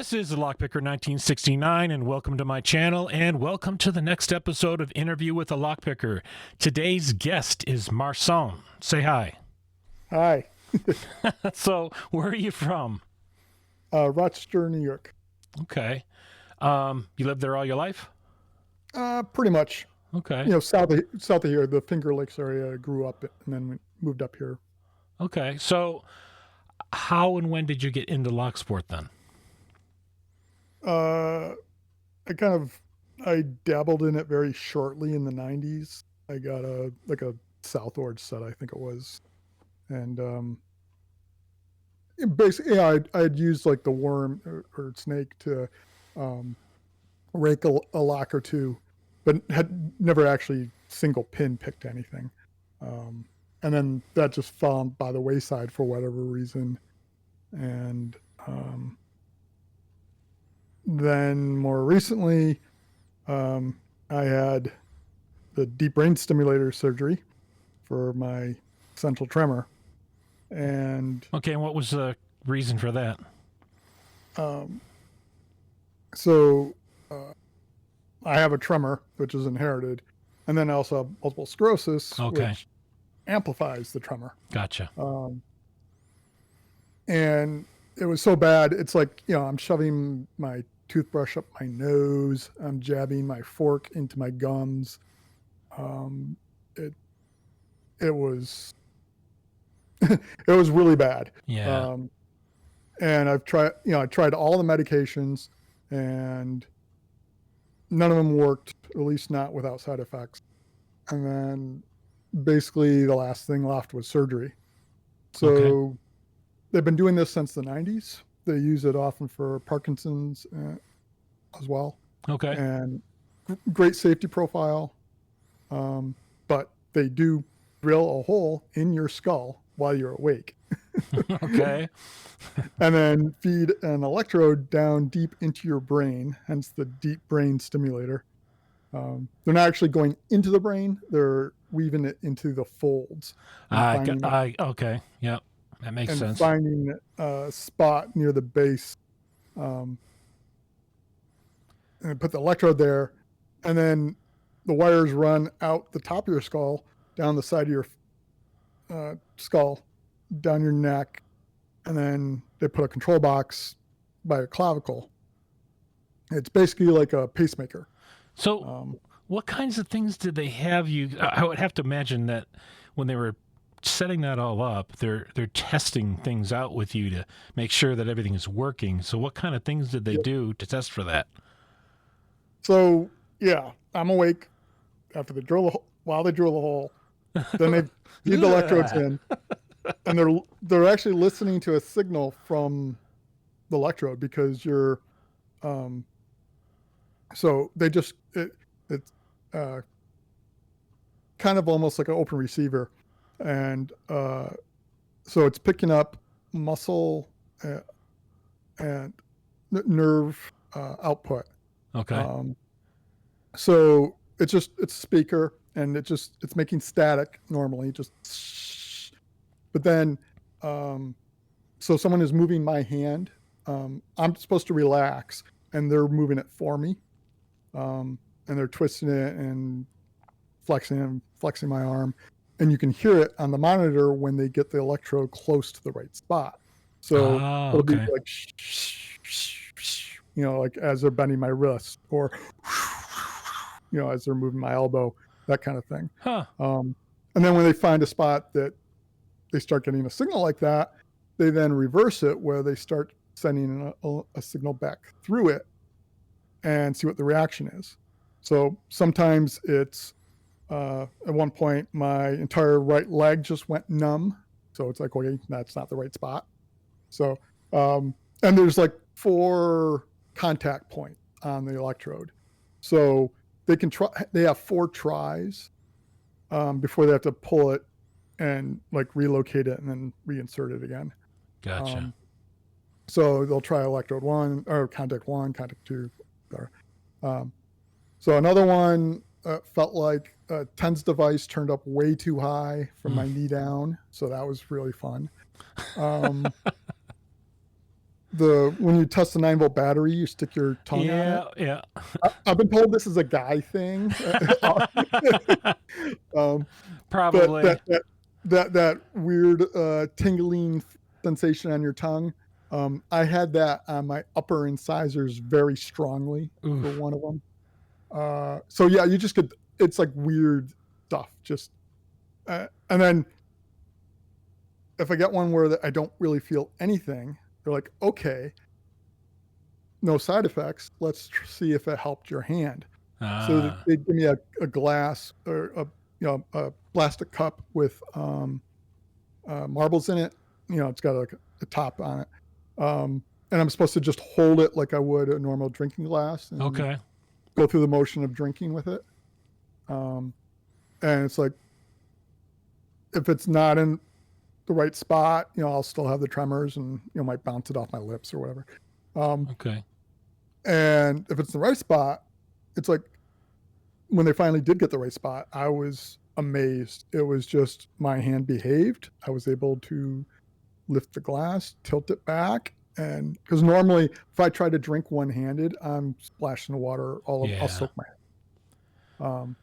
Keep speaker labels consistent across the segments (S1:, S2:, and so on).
S1: This is Lockpicker 1969, and welcome to my channel, and welcome to the next episode of Interview with a Lockpicker. Today's guest is Marson. Say hi.
S2: Hi.
S1: So, where are you from?
S2: Rochester, New York.
S1: Okay. You lived there all your life?
S2: Pretty much.
S1: Okay.
S2: You know, south of here, the Finger Lakes area. I grew up and then moved up here.
S1: Okay. So, how and when did you get into locksport then?
S2: I dabbled in it very shortly in the 90s. I got a Southward set, I think it was. And basically, yeah, I'd used like the worm or snake to rake a lock or two, but had never actually single pin picked anything. And then that just fell by the wayside for whatever reason. And then more recently, I had the deep brain stimulator surgery for my central tremor. And
S1: Okay, and what was the reason for that?
S2: So I have a tremor, which is inherited, and then I also have multiple sclerosis,
S1: Okay.
S2: which amplifies the tremor.
S1: Gotcha.
S2: And it was so bad, it's like, you know, I'm shoving my toothbrush up my nose, I'm jabbing my fork into my gums. It was it was really bad.
S1: Yeah.
S2: And I tried all the medications, and none of them worked, at least not without side effects. And then basically the last thing left was surgery. So they've been doing this since the 90s. They use it often for Parkinson's as well.
S1: Okay.
S2: And great safety profile. But they do drill a hole in your skull while you're awake.
S1: Okay.
S2: And then feed an electrode down deep into your brain, hence the deep brain stimulator. They're not actually going into the brain, they're weaving it into the folds.
S1: Okay. Yep. That makes
S2: and
S1: sense.
S2: finding a spot near the base. And put the electrode there, and then the wires run out the top of your skull, down the side of your skull, down your neck, and then they put a control box by your clavicle. It's basically like a pacemaker.
S1: So, what kinds of things did they have you? I would have to imagine that when they were setting that all up, they're testing things out with you to make sure that everything is working. So, what kind of things did they do to test for that?
S2: So, yeah, I'm awake after they drill the hole. While they drill the hole, then they feed the electrodes in, and they're actually listening to a signal from the electrode, because you're so they just it's kind of almost like an open receiver, and so it's picking up muscle and nerve output.
S1: Okay.
S2: So it's a speaker, and it's making static normally, just, but then so someone is moving my hand, I'm supposed to relax, and they're moving it for me, and they're twisting it and flexing my arm, and you can hear it on the monitor when they get the electrode close to the right spot. So it'll be like, you know, like as they're bending my wrist, or you know, as they're moving my elbow, that kind of thing.
S1: Huh.
S2: And then when they find a spot that they start getting a signal like that, they then reverse it, where they start sending a signal back through it and see what the reaction is. So sometimes it's at one point my entire right leg just went numb. So it's like, okay, that's not the right spot. So and there's like 4 contact points on the electrode. So they have 4 tries before they have to pull it and like relocate it and then reinsert it again.
S1: Gotcha.
S2: So they'll try electrode 1 or contact 1, contact 2. So another one felt like a TENS device turned up way too high from my knee down. So that was really fun. when you test the 9-volt battery, you stick your tongue on it.
S1: Yeah.
S2: I've been told this is a guy thing. um, but
S1: Probably.
S2: that weird tingling sensation on your tongue. I had that on my upper incisors very strongly for
S1: Oof.
S2: one of them. So yeah, you just could. It's like weird stuff. Just and then if I get one where I don't really feel anything, they're like, okay, no side effects. Let's see if it helped your hand. So
S1: Ah.
S2: they give me a glass or a plastic cup with marbles in it. It's got like a top on it, and I'm supposed to just hold it like I would a normal drinking glass and
S1: Okay.
S2: go through the motion of drinking with it. And it's like if it's not in the right spot, I'll still have the tremors and might bounce it off my lips or whatever.
S1: Okay.
S2: And if it's the right spot, it's like when they finally did get the right spot, I was amazed. It was just my hand behaved. I was able to lift the glass, tilt it back, and because normally if I try to drink one-handed, I'm splashing the water I'll soak my hand.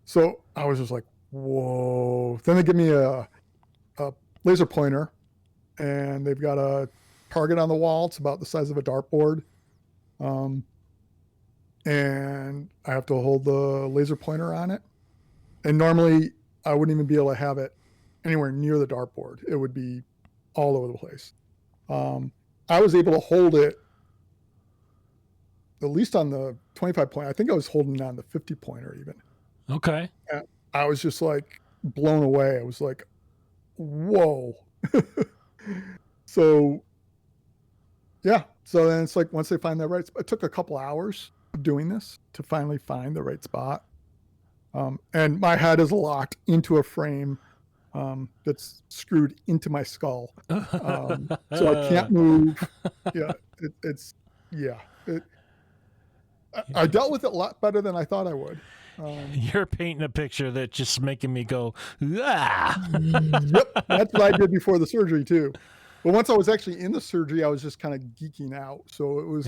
S2: So I was just like, whoa. Then they give me a laser pointer, and they've got a target on the wall. It's about the size of a dartboard. And I have to hold the laser pointer on it. And normally I wouldn't even be able to have it anywhere near the dartboard. It would be all over the place. I was able to hold it at least on the 25 point. I think I was holding it on the 50 pointer even.
S1: Okay.
S2: And I was just like blown away. I was like, whoa. So yeah. So then it's like once they find that right spot, it took a couple hours of doing this to finally find the right spot. And my head is locked into a frame that's screwed into my skull. So I can't move. Yeah. I dealt with it a lot better than I thought I would.
S1: You're painting a picture that's just making me go, ah.
S2: Yep. That's what I did before the surgery too. But once I was actually in the surgery, I was just kind of geeking out. So it was,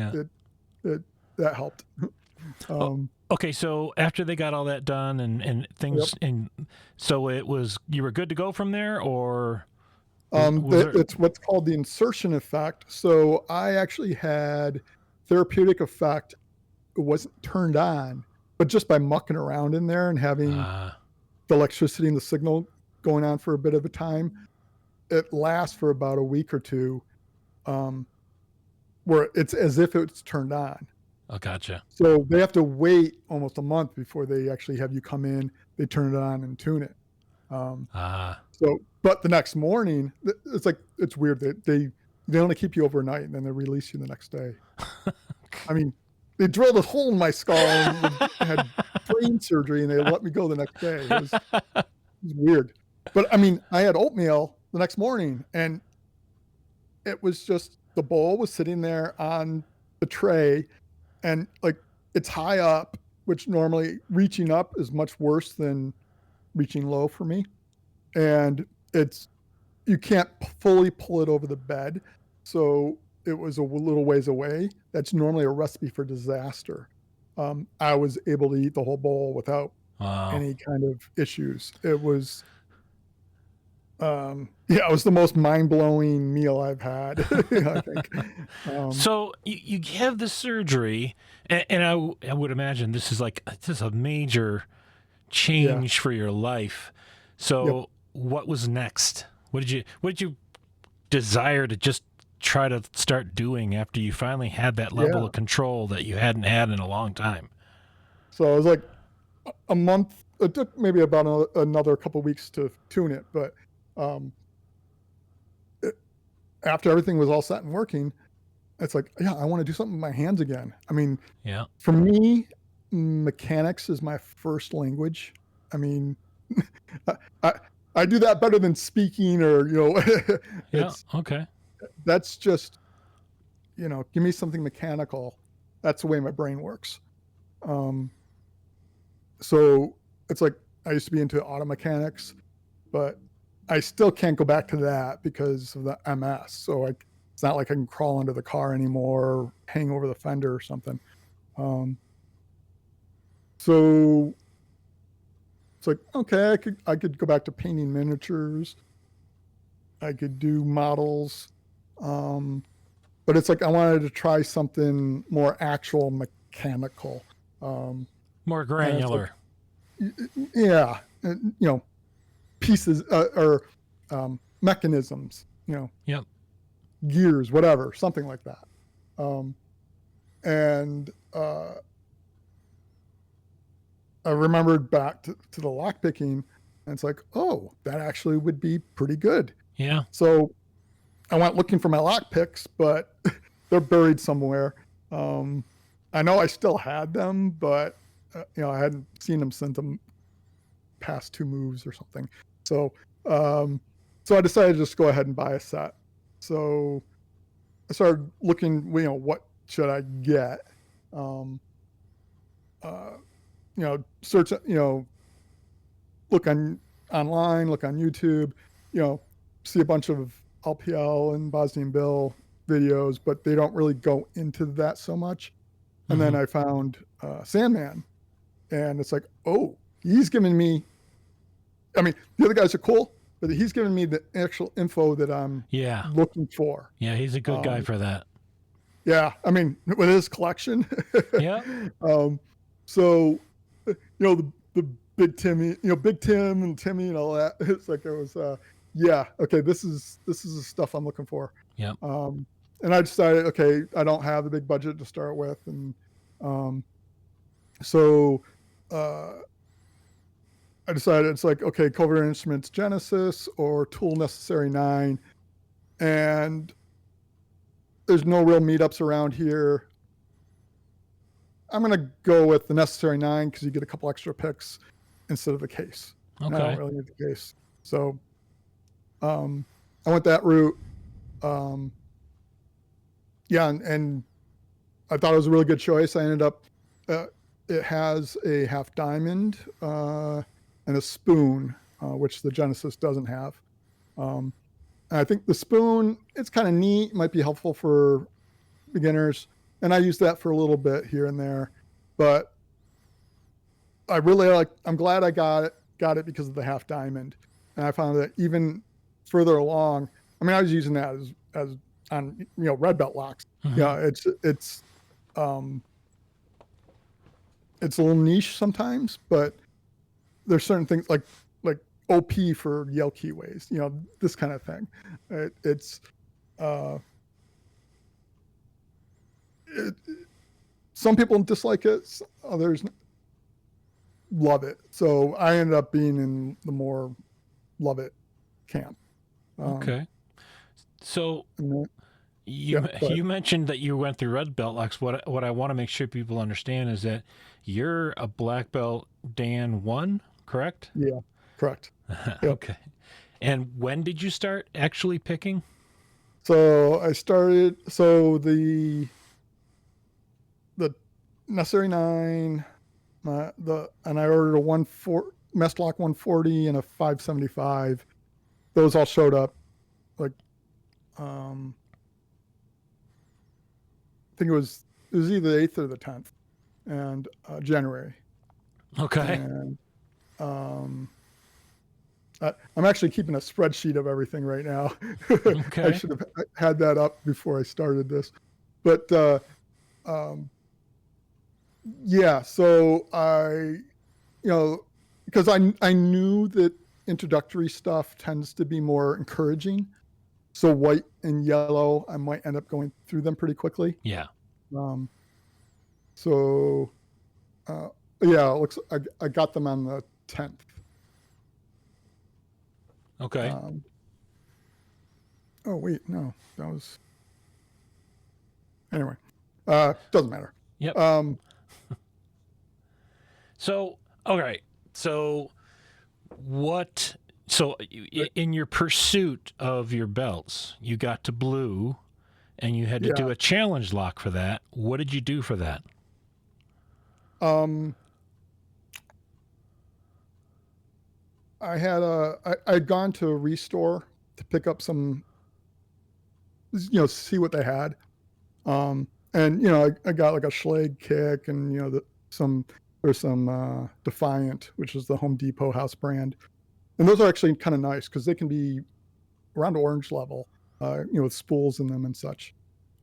S2: that helped.
S1: Okay, so after they got all that done and things, and so you were good to go from there, or
S2: it's what's called the insertion effect. So I actually had therapeutic effect. It wasn't turned on, but just by mucking around in there and having the electricity and the signal going on for a bit of a time, it lasts for about a week or two, where it's as if it's turned on.
S1: Oh, gotcha.
S2: So they have to wait almost a month before they actually have you come in. They turn it on and tune it. So, but the next morning, it's like, it's weird. They only keep you overnight and then they release you the next day. I mean, they drilled a hole in my skull and had brain surgery and they let me go the next day. It was weird. But I mean, I had oatmeal the next morning and it was just, the bowl was sitting there on the tray and like it's high up, which normally reaching up is much worse than reaching low for me. And you can't fully pull it over the bed. So it was a little ways away. That's normally a recipe for disaster. I was able to eat the whole bowl without any kind of issues. It was, it was the most mind-blowing meal I've had, I think.
S1: So you have the surgery, and I would imagine this is a major change for your life. So what was next? What did you desire to just try to start doing after you finally had that level of control that you hadn't had in a long time?
S2: So it was like a month. It took maybe about another couple of weeks to tune it, but after everything was all set and working, it's like, I want to do something with my hands again. I mean, for me, mechanics is my first language. I mean, I do that better than speaking or,
S1: okay.
S2: That's just, give me something mechanical. That's the way my brain works. So it's like, I used to be into auto mechanics, but I still can't go back to that because of the MS. So It's not like I can crawl under the car anymore or hang over the fender or something. Um, so it's like, okay, I could go back to painting miniatures. I could do models. Um, but it's like I wanted to try something more actual mechanical. Um,
S1: More
S2: and it's like,
S1: granular.
S2: yeah, pieces or mechanisms,
S1: Yep.
S2: gears, whatever, something like that. Um, and I remembered back to the lockpicking, and it's like, oh, that actually would be pretty good.
S1: Yeah.
S2: So I went looking for my lockpicks, but they're buried somewhere. Um, I know I still had them, but I hadn't seen them since the past 2 moves or something. So, um, so I decided to just go ahead and buy a set. So I started looking, what should I get? Um, uh, search, look online, look on YouTube, see a bunch of LPL and Bosnian Bill videos, but they don't really go into that so much. And then I found Sandman, and it's like, oh, he's giving me. I mean, the other guys are cool, but he's giving me the actual info that I'm
S1: Yeah.
S2: looking for.
S1: Yeah. He's a good guy for that.
S2: Yeah, I mean, with his collection.
S1: Yeah.
S2: So, the Big Timmy, Big Tim and Timmy and all that. It's like it was, yeah, okay, this is the stuff I'm looking for.
S1: Yep.
S2: And I decided, okay, I don't have the big budget to start with, and so I decided it's like, okay, Covert Instruments Genesis or Tool Necessary 9, and there's no real meetups around here. I'm going to go with the Necessary 9 because you get a couple extra picks instead of the case.
S1: Okay.
S2: I don't really need the case. So I went that route. Yeah, and I thought it was a really good choice. I ended up, it has a half diamond and a spoon, which the Genesis doesn't have. And I think the spoon, it's kind of neat, might be helpful for beginners. And I used that for a little bit here and there, but I really I'm glad I got it because of the half diamond. And I found that even further along, I mean, I was using that as on, red belt locks. Yeah. It's a little niche sometimes, but there's certain things like OP for Yale keyways, this kind of thing. Some people dislike it, others love it. So I ended up being in the more love it camp.
S1: Okay. So you
S2: Yeah,
S1: you mentioned that you went through red belt locks. What I want to make sure people understand is that you're a black belt Dan 1, correct?
S2: yeah, correct. Yep.
S1: Okay. And when did you start actually picking?
S2: So I started. So the Necessary 9, and I ordered a Mestlock 140 and a 575. Those all showed up like I think it was either the 8th or the 10th, and January.
S1: Okay.
S2: And I'm actually keeping a spreadsheet of everything right now.
S1: Okay.
S2: I should have had that up before I started this, but yeah. So because I knew that introductory stuff tends to be more encouraging. So white and yellow, I might end up going through them pretty quickly.
S1: Yeah.
S2: So yeah, it looks I got them on the 10th.
S1: Okay.
S2: Oh wait, no, that was anyway. Doesn't matter.
S1: Yep. So, okay. So what so in your pursuit of your belts, you got to blue and you had to do a challenge lock for that. What did you do for that?
S2: I'd gone to a restore to pick up some see what they had. And I got like a Schlage kick, and there's some Defiant, which is the Home Depot house brand, and those are actually kind of nice because they can be around orange level, with spools in them and such.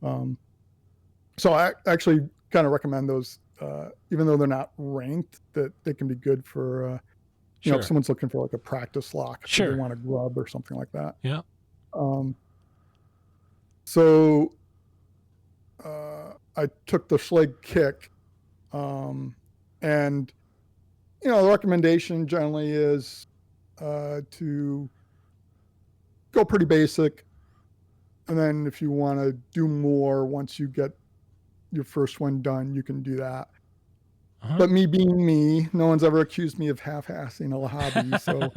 S2: So I actually kind of recommend those, even though they're not ranked, that they can be good for
S1: Sure.
S2: if someone's looking for like a practice lock, if
S1: Sure.
S2: they want to grub or something like that.
S1: Yeah.
S2: So I took the Schlage kick, and the recommendation generally is to go pretty basic, and then if you want to do more once you get your first one done, you can do that.
S1: Uh-huh.
S2: But me being me, no one's ever accused me of half-assing a hobby. So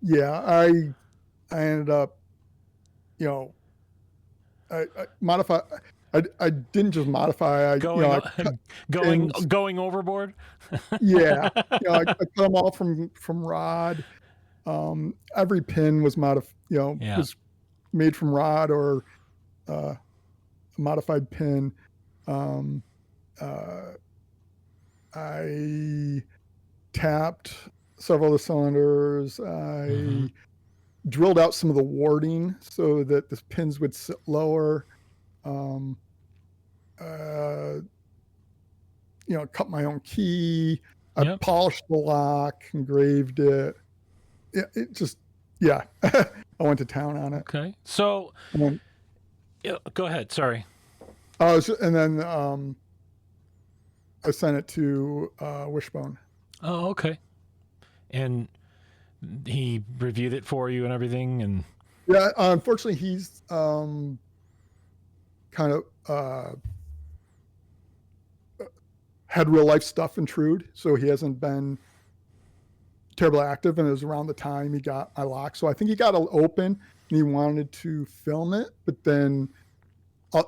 S2: yeah, I ended up, I modify. I didn't just modify. I cut pins.
S1: Going overboard.
S2: Yeah, I cut them all from rod. Every pin was
S1: Yeah.
S2: was made from rod or a modified pin. I tapped several of the cylinders. I drilled out some of the warding so that the pins would sit lower. Cut my own key. I polished the lock, engraved it. I went to town on it.
S1: Okay. So, go ahead. Sorry.
S2: And then I sent it to Wishbone.
S1: Oh, okay. And he reviewed it for you and everything, and
S2: yeah, unfortunately, he's kind of had real life stuff intrude, so he hasn't been terribly active, and it was around the time he got my lock. So I think he got it open and he wanted to film it, but then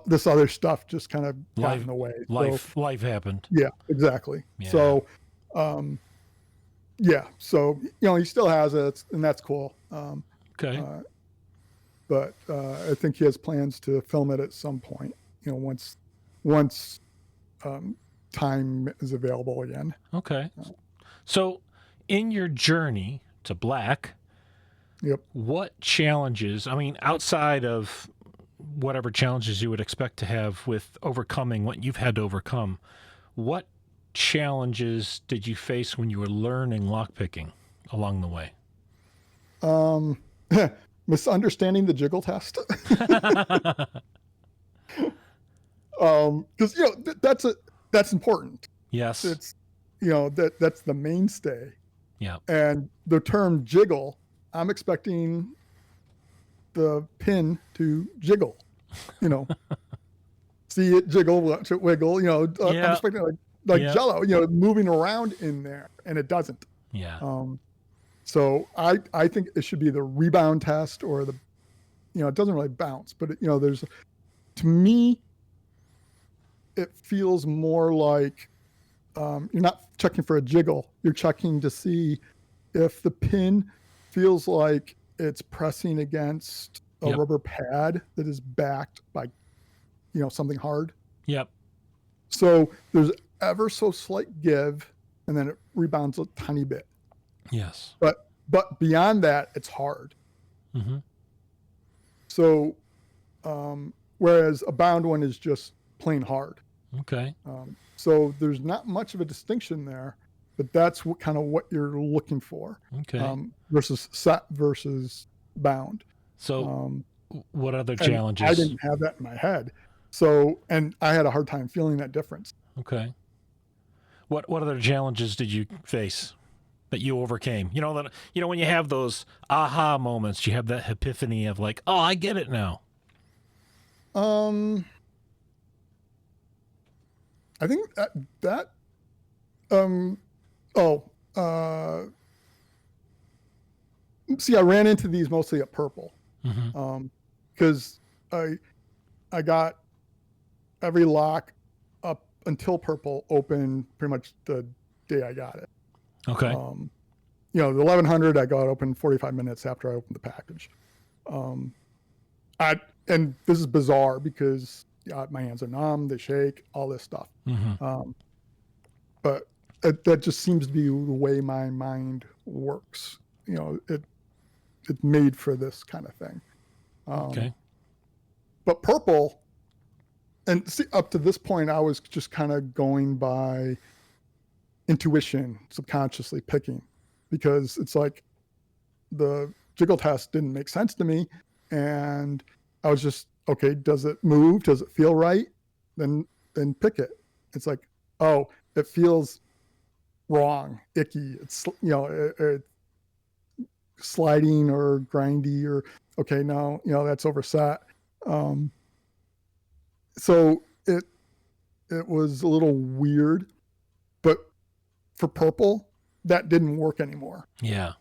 S2: this other stuff just kind of got in the way.
S1: Life happened.
S2: Yeah, exactly.
S1: Yeah.
S2: So so he still has it, and that's cool.
S1: Okay.
S2: But I think he has plans to film it at some point, once time is available again.
S1: Okay. So in your journey to black, what challenges, outside of whatever challenges you would expect to have with overcoming what you've had to overcome, what challenges did you face when you were learning lockpicking along the way?
S2: Misunderstanding the jiggle test. Because that's important.
S1: Yes.
S2: It's that's the mainstay.
S1: Yeah.
S2: And the term jiggle, I'm expecting the pin to jiggle. See it jiggle, watch it wiggle. I'm expecting like Jello, moving around in there, and it doesn't.
S1: Yeah.
S2: So I think it should be the rebound test, or the, it doesn't really bounce, but there's, to me, it feels more like you're not checking for a jiggle. You're checking to see if the pin feels like it's pressing against a rubber pad that is backed by, something hard.
S1: Yep.
S2: So there's ever so slight give, and then it rebounds a tiny bit.
S1: Yes.
S2: But beyond that, it's hard.
S1: Mm-hmm.
S2: So, whereas a bound one is just plain hard.
S1: Okay.
S2: So there's not much of a distinction there, but that's what you're looking for.
S1: Okay.
S2: Versus set versus bound.
S1: So, what other challenges?
S2: I didn't have that in my head. So, and I had a hard time feeling that difference.
S1: Okay. What other challenges did you face that you overcame? When you have those aha moments, you have that epiphany of like, oh, I get it now.
S2: I think that see, I ran into these mostly at Purple, because I got every lock up until Purple open pretty much the day I got it.
S1: Okay.
S2: The 1100 I got open 45 minutes after I opened the package. and this is bizarre because my hands are numb, they shake, all this stuff.
S1: Mm-hmm.
S2: But that just seems to be the way my mind works. It's made for this kind of thing.
S1: Okay.
S2: But purple, and see, up to this point, I was just kind of going by intuition, subconsciously picking, because it's like the jiggle test didn't make sense to me, and I was just, okay, does it move? Does it feel right? Then pick it. It's like, oh, it feels wrong, icky. It's sliding or grindy, or okay, no, that's overset. So it was a little weird, but for purple, that didn't work anymore.
S1: Yeah.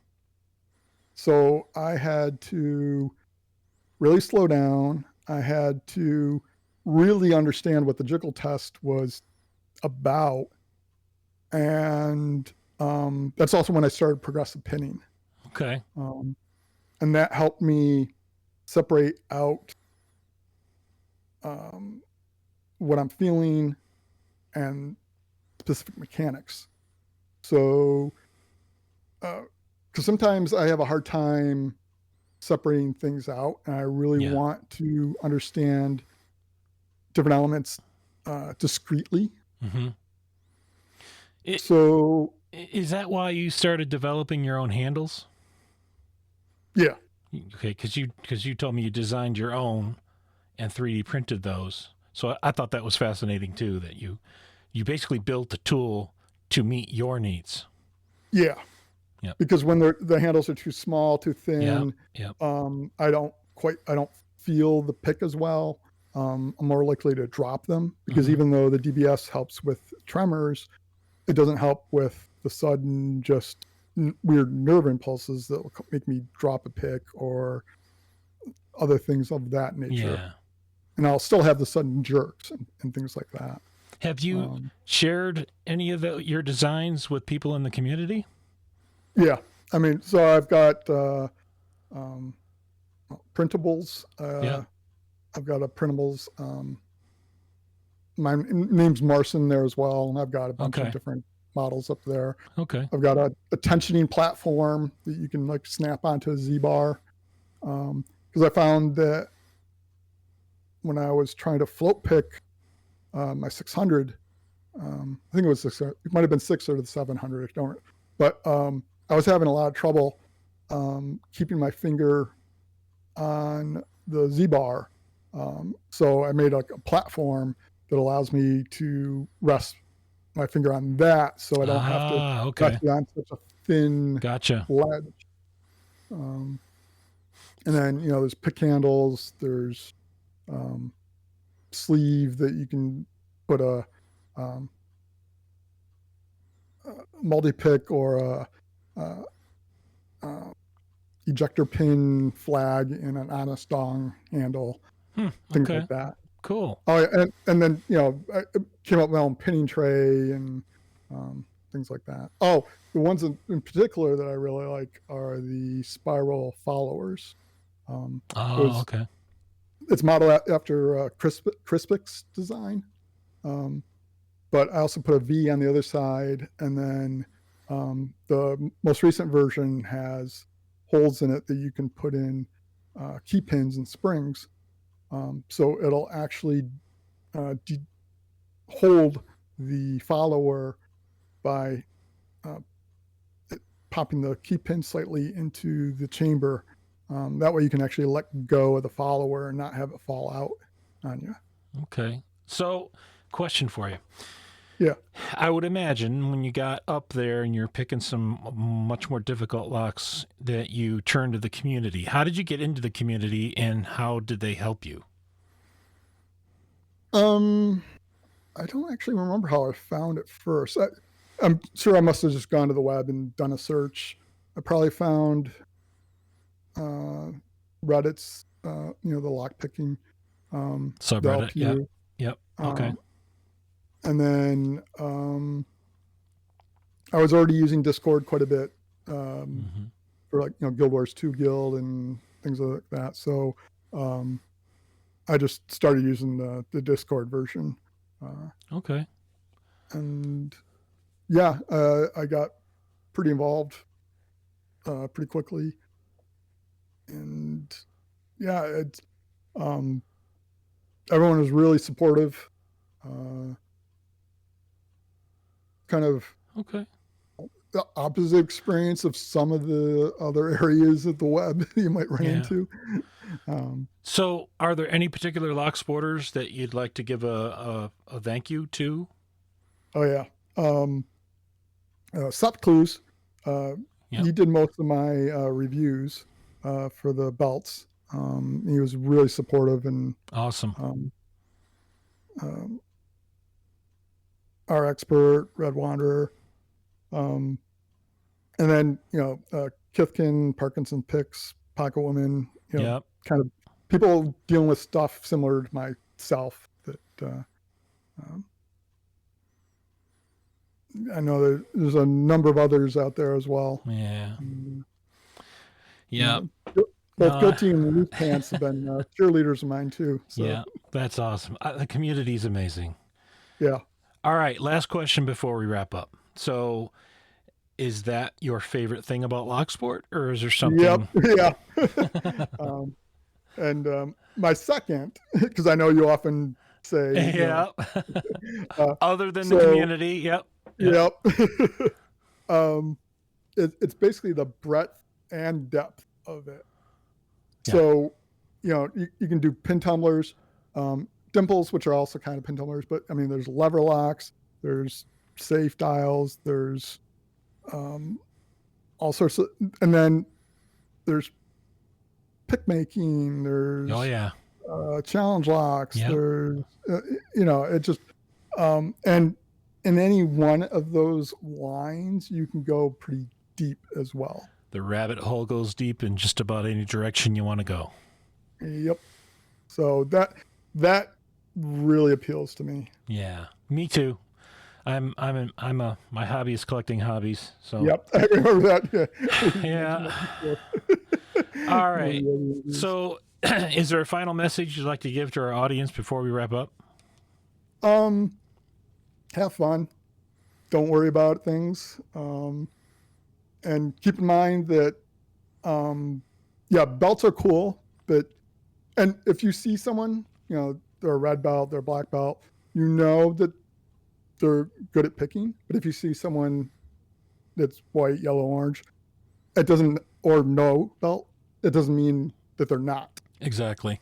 S2: So I had to really slow down. I had to really understand what the jiggle test was about. And that's also when I started progressive pinning.
S1: Okay.
S2: And that helped me separate out what I'm feeling and specific mechanics. So, because sometimes I have a hard time separating things out, and I really want to understand different elements discretely.
S1: Mm-hmm.
S2: So,
S1: is that why you started developing your own handles?
S2: Yeah.
S1: Okay, because you told me you designed your own and 3D printed those. So I thought that was fascinating too. That you basically built the tool to meet your needs.
S2: Yeah.
S1: Yep.
S2: Because when the handles are too small, too thin,
S1: yep.
S2: I don't feel the pick as well. I'm more likely to drop them because even though the DBS helps with tremors, it doesn't help with the sudden just weird nerve impulses that will make me drop a pick or other things of that nature.
S1: Yeah.
S2: And I'll still have the sudden jerks and things like that.
S1: Have you shared any of your designs with people in the community?
S2: Yeah. I mean, so I've got printables. I've got a printables. My name's Marson there as well, and I've got a bunch of different models up there.
S1: Okay.
S2: I've got a tensioning platform that you can like snap onto a Z-bar. Because I found that when I was trying to float pick my 600, I think it was 600. It might have been 600 or the 700. But I was having a lot of trouble keeping my finger on the Z-bar. So I made like a platform that allows me to rest my finger on that, so I don't have to press it on such a thin ledge. And then there's pick handles. There's sleeve that you can put a multi-pick or a ejector pin flag in an honest dong handle, things like that.
S1: Cool.
S2: Oh, and then I came up with my own pinning tray and things like that. Oh, the ones in particular that I really like are the spiral followers.
S1: Okay.
S2: It's modeled after Crispix design, but I also put a V on the other side, and then the most recent version has holes in it that you can put in key pins and springs. So it'll actually hold the follower by popping the key pin slightly into the chamber. That way you can actually let go of the follower and not have it fall out on you.
S1: Okay. So, question for you.
S2: Yeah.
S1: I would imagine when you got up there and you're picking some much more difficult locks that you turned to the community. How did you get into the community and how did they help you?
S2: I don't actually remember how I found it first. I'm sure I must have just gone to the web and done a search. I probably found Reddit's, the lock picking
S1: subreddit. Yep. Okay.
S2: And then I was already using Discord quite a bit for like Guild Wars 2 Guild and things like that. So I just started using the Discord version,
S1: Okay.
S2: and yeah, I got pretty involved pretty quickly, and yeah, it's um, everyone was really supportive. Uh, kind of
S1: Okay.
S2: the opposite experience of some of the other areas of the web you might run
S1: Yeah.
S2: into. Um,
S1: So, are there any particular lock sporters that you'd like to give a thank you to?
S2: oh yeah, um, Sup Clues. Uh,
S1: Yep.
S2: he did most of my reviews for the belts. He was really supportive, and
S1: Awesome.
S2: um, um, our expert Red Wanderer, um, and then Kithkin, Parkinson Picks, Pocket Woman.
S1: Yep.
S2: Kind of people dealing with stuff similar to myself that um, I know there's a number of others out there as well.
S1: Yeah.
S2: Mm,
S1: Yep.
S2: yeah. Both
S1: No.
S2: Guilty and Loose Pants have been cheerleaders of mine too. So
S1: Yeah. That's awesome. The community's amazing.
S2: yeah,
S1: All right. Last question before we wrap up. So, is that your favorite thing about Locksport, or is there
S2: yep,
S1: something?
S2: yeah. um, and my second, because I know you often say,
S1: Yeah.
S2: uh,
S1: Other than the
S2: so
S1: community. Yep. Yep.
S2: yep. um, it's basically the breadth and depth of it.
S1: Yeah.
S2: So, you can do pin tumblers, dimples, which are also kind of pin tumblers, but I mean, there's lever locks, there's safe dials, there's all sorts of, and then there's pick making, there's
S1: Oh yeah.
S2: challenge locks,
S1: Yep.
S2: there's, it just, and in any one of those lines, you can go pretty deep as well.
S1: The rabbit hole goes deep in just about any direction you want to go.
S2: Yep. So that really appeals to me.
S1: Yeah. Me too. My hobby is collecting hobbies. So
S2: Yep, I remember that.
S1: yeah. All right. So is there a final message you'd like to give to our audience before we wrap up?
S2: Have fun. Don't worry about things. And keep in mind that, belts are cool, and if you see someone, they're a red belt, they're a black belt, that they're good at picking. But if you see someone that's white, yellow, orange, or no belt, it doesn't mean that they're not.
S1: Exactly.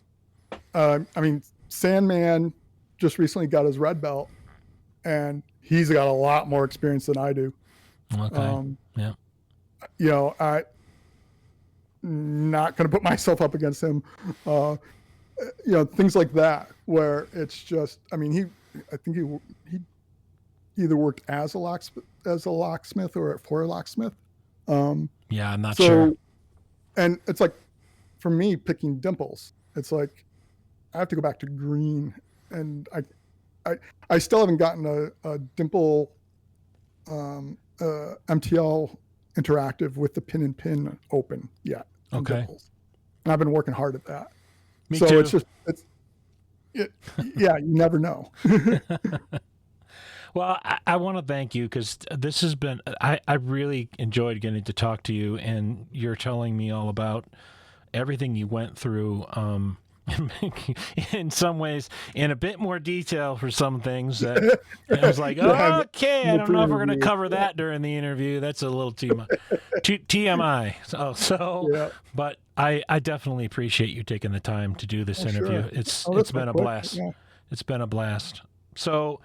S2: I mean, Sandman just recently got his red belt, and he's got a lot more experience than I do.
S1: Okay. Yeah.
S2: I not going to put myself up against him. Things like that, where it's just, I mean, I think he either worked as a locksmith or for a locksmith.
S1: Yeah, I'm not
S2: So,
S1: sure.
S2: and it's like, for me, picking dimples, it's like I have to go back to green, and I still haven't gotten a dimple MTL interactive with the pin and pin open yet.
S1: Okay.
S2: Dimples. And I've been working hard at that.
S1: Me
S2: so
S1: too.
S2: Yeah, you never know.
S1: Well, I want to thank you because this has been, I really enjoyed getting to talk to you, and you're telling me all about everything you went through, in some ways, in a bit more detail for some things that I was like,
S2: Yeah,
S1: okay, I don't know if we're going to cover that during the interview. That's a little too much. TMI.
S2: Yeah.
S1: But I definitely appreciate you taking the time to do this interview.
S2: Sure.
S1: It's been a blast.
S2: Yeah.
S1: It's been a blast. So,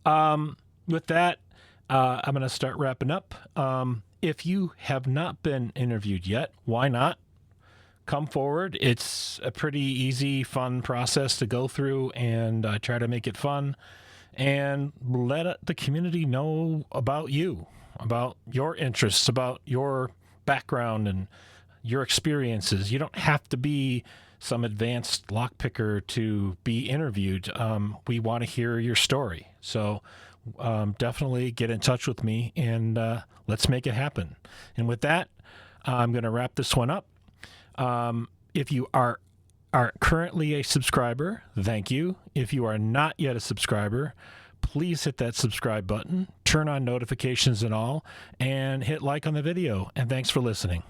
S1: with that, I'm going to start wrapping up. If you have not been interviewed yet, why not? Come forward. It's a pretty easy, fun process to go through, and I try to make it fun and let the community know about you, about your interests, about your background and your experiences. You don't have to be some advanced lockpicker to be interviewed. We want to hear your story. So definitely get in touch with me, and let's make it happen. And with that, I'm going to wrap this one up. If you are are currently a subscriber, thank you. If you are not yet a subscriber, please hit that subscribe button, turn on notifications and all, and hit like on the video. And thanks for listening.